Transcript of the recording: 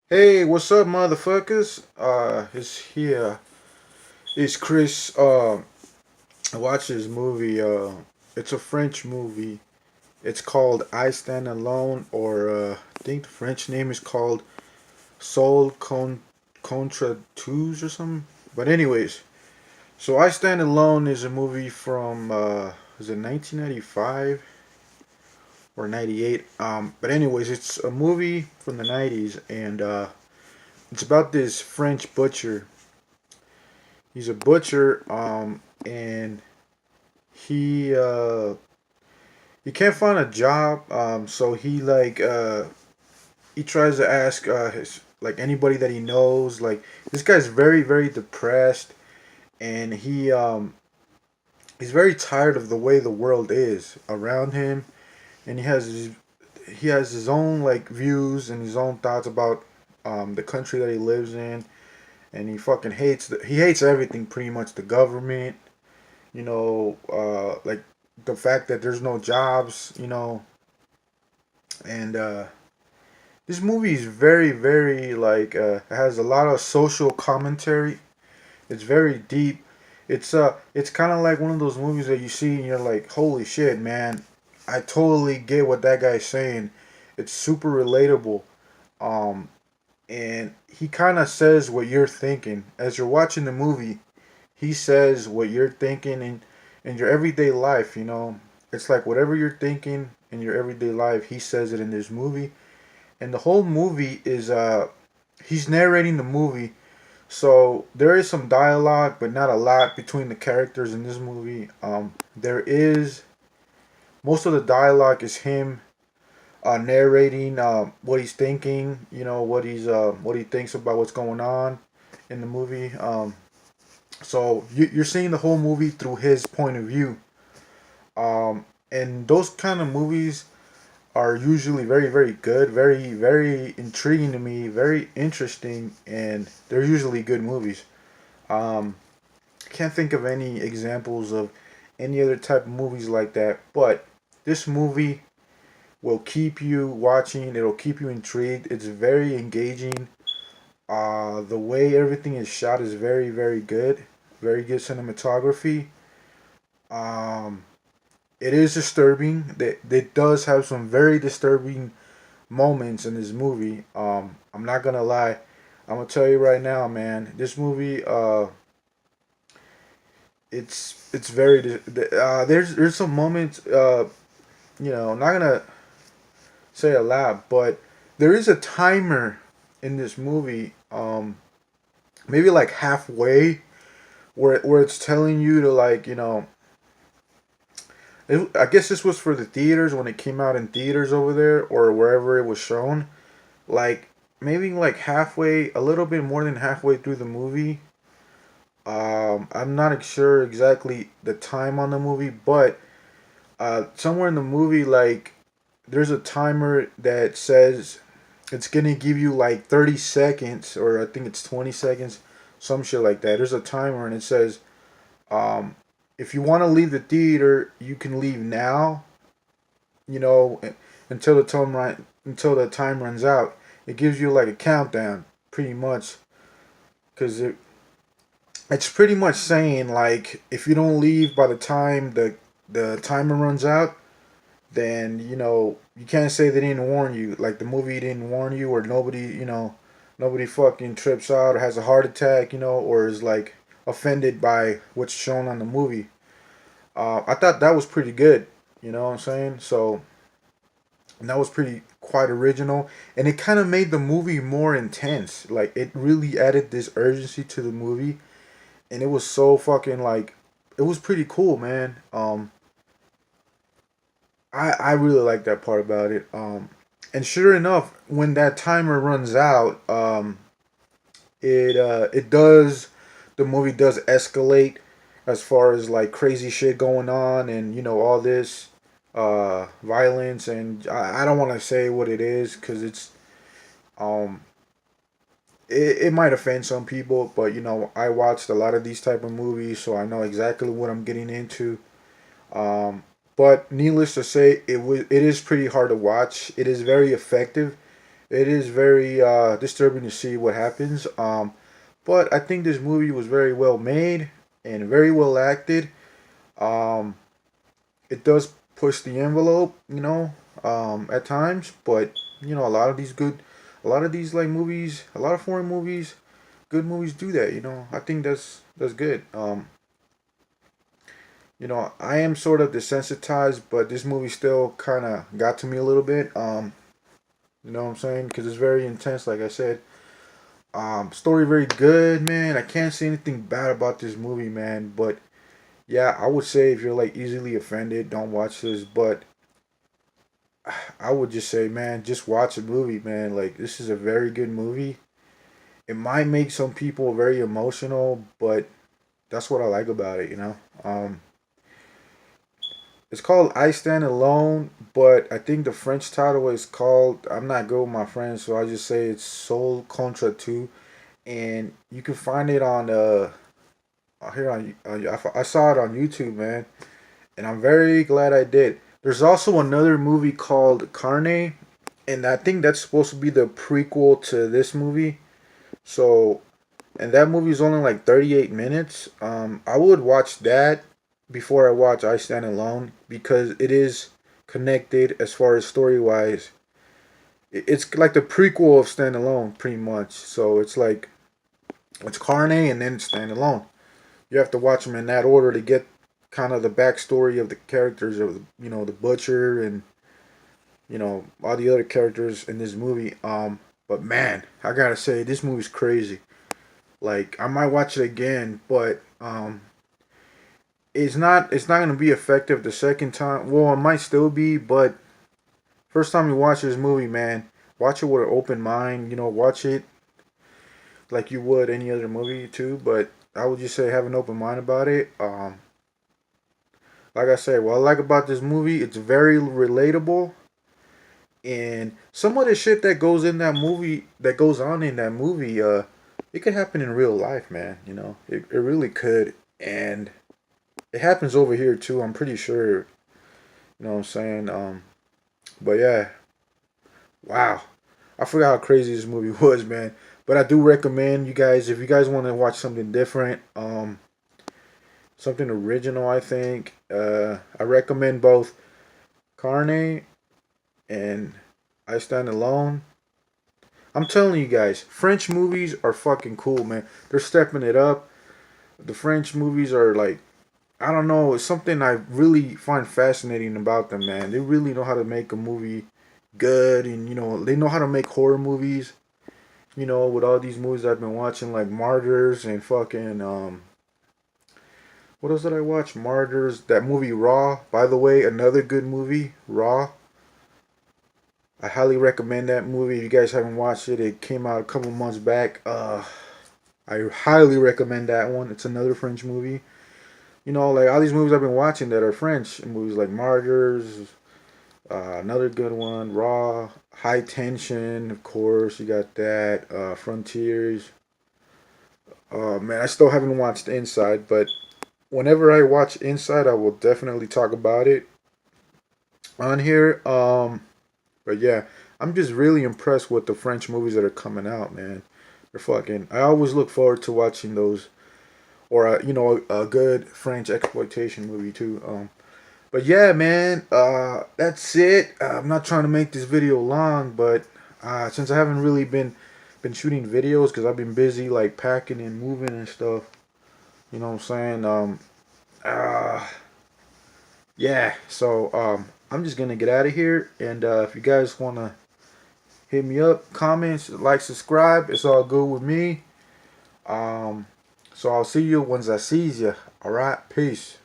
Hey, what's up, motherfuckers? It's here. It's Chris. I watched this movie. It's a French movie. It's called I Stand Alone, or I think the French name is called Soul Contra Tous or something. But anyways, so I Stand Alone is a movie from is it 1995 or 98? But anyways, it's a movie from the 90s, and it's about this French butcher. He's a butcher, and he he can't find a job. So he tries to ask his like anybody that he knows. Like this guy's very depressed, and he's very tired of the way the world is around him, and he has his own like views and his own thoughts about the country that he lives in, and he fucking he hates everything pretty much, the government, like the fact that there's no jobs, and this movie is very like has a lot of social commentary. It's very deep. It's kind of like one of those movies that you see and you're like, holy shit, man, I totally get what that guy's saying. It's super relatable. Um, and he kind of says what you're thinking as you're watching the movie. He says what you're thinking in your everyday life. It's like whatever you're thinking in your everyday life, he says it in this movie. And the whole movie is he's narrating the movie, so there is some dialogue, but not a lot between the characters in this movie. There is most of the dialogue is him narrating what he's thinking, what he thinks about what's going on in the movie. So you're seeing the whole movie through his point of view. And those kind of movies are usually very good, very intriguing to me, very interesting, and they're usually good movies. Um, I can't think of any examples of any other type of movies like that, but this movie will keep you watching. It'll keep you intrigued. It's very engaging. The way everything is shot is very good. Very good cinematography. Um, it is disturbing. That it does have some very disturbing moments in this movie. I'm not gonna lie. I'm gonna tell you right now, man. This movie, it's very. There's some moments. I'm not gonna say a lot, but there is a timer in this movie. Maybe like halfway, where it's telling you to like I guess this was for the theaters when it came out in theaters over there or wherever it was shown. Like maybe like halfway, a little bit more than halfway through the movie. I'm not sure exactly the time on the movie, but somewhere in the movie, like there's a timer that says it's gonna give you like 30 seconds, or I think it's 20 seconds, some shit like that. There's a timer and it says, um, if you want to leave the theater, you can leave now. You know, until the time runs out. It gives you like a countdown, pretty much, because it's pretty much saying like if you don't leave by the time the timer runs out, then you can't say they didn't warn you. Like the movie didn't warn you, or nobody fucking trips out or has a heart attack, or is like offended by what's shown on the movie. I thought that was pretty good. You know what I'm saying? So and that was pretty quite original, and it kind of made the movie more intense. Like it really added this urgency to the movie, and it was so fucking like it was pretty cool, man. I really like that part about it. And sure enough, when that timer runs out, it does the movie does escalate as far as like crazy shit going on, and all this violence, and I don't want to say what it is because um it might offend some people, but I watched a lot of these type of movies, so I know exactly what I'm getting into. Um, but needless to say, it is pretty hard to watch. It is very effective, It is very disturbing to see what happens. But I think this movie was very well made and very well acted. Um, it does push the envelope, at times. But a lot of these a lot of these like movies, a lot of foreign movies, good movies do that. I think that's good. I am sort of desensitized, but this movie still kind of got to me a little bit. You know what I'm saying? Because it's very intense, like I said. Story very good, man. I can't say anything bad about this movie, man. But yeah, I would say if you're like easily offended, don't watch this. But I would just say, man, just watch a movie, man. Like this is a very good movie. It might make some people very emotional, but that's what I like about it. It's called I Stand Alone, but I think the French title is called. I'm not good with my friends, so I just say it's Soul Contra 2, and you can find it on here I saw it on YouTube, man, and I'm very glad I did. There's also another movie called Carne, and I think that's supposed to be the prequel to this movie. So, and that movie is only like 38 minutes. I would watch that before I watch I Stand Alone because it is connected as far as story wise. It's like the prequel of Stand Alone, pretty much. So it's Carne and then Stand Alone. You have to watch them in that order to get kind of the backstory of the characters of the butcher and all the other characters in this movie. But man, I gotta say this movie's crazy. Like I might watch it again, but it's not gonna be effective the second time. Well, it might still be, but first time you watch this movie, man, watch it with an open mind. Watch it like you would any other movie too. But I would just say have an open mind about it. Like I said, what I like about this movie, it's very relatable, and some of the shit that goes in that movie, that goes on in that movie, it could happen in real life, man. It really could, and it happens over here too. I'm pretty sure. You know what I'm saying? But yeah, wow. I forgot how crazy this movie was, man. But I do recommend you guys if you guys want to watch something different, something original. I think I recommend both Carne and I Stand Alone. I'm telling you guys, French movies are fucking cool, man. They're stepping it up. The French movies are like, I don't know, it's something I really find fascinating about them, man. They really know how to make a movie good, and they know how to make horror movies. With all these movies I've been watching, like Martyrs and fucking what else did I watch? Martyrs, that movie Raw. By the way, another good movie, Raw. I highly recommend that movie. If you guys haven't watched it, it came out a couple months back. I highly recommend that one. It's another French movie. Like all these movies I've been watching that are French movies, like Martyrs, another good one, Raw, High Tension, of course. You got that. Frontiers. Man, I still haven't watched Inside, but whenever I watch Inside, I will definitely talk about it on here. But yeah, I'm just really impressed with the French movies that are coming out, man. They're fucking. I always look forward to watching those, or a good French exploitation movie too. But yeah, man, that's it. I'm not trying to make this video long, but since I haven't really been shooting videos because I've been busy like packing and moving and stuff. You know what I'm saying? Uh, yeah. So I'm just gonna get out of here, and if you guys wanna hit me up, comments, like, subscribe, it's all good with me. Um, so I'll see you once I sees you. All right, peace.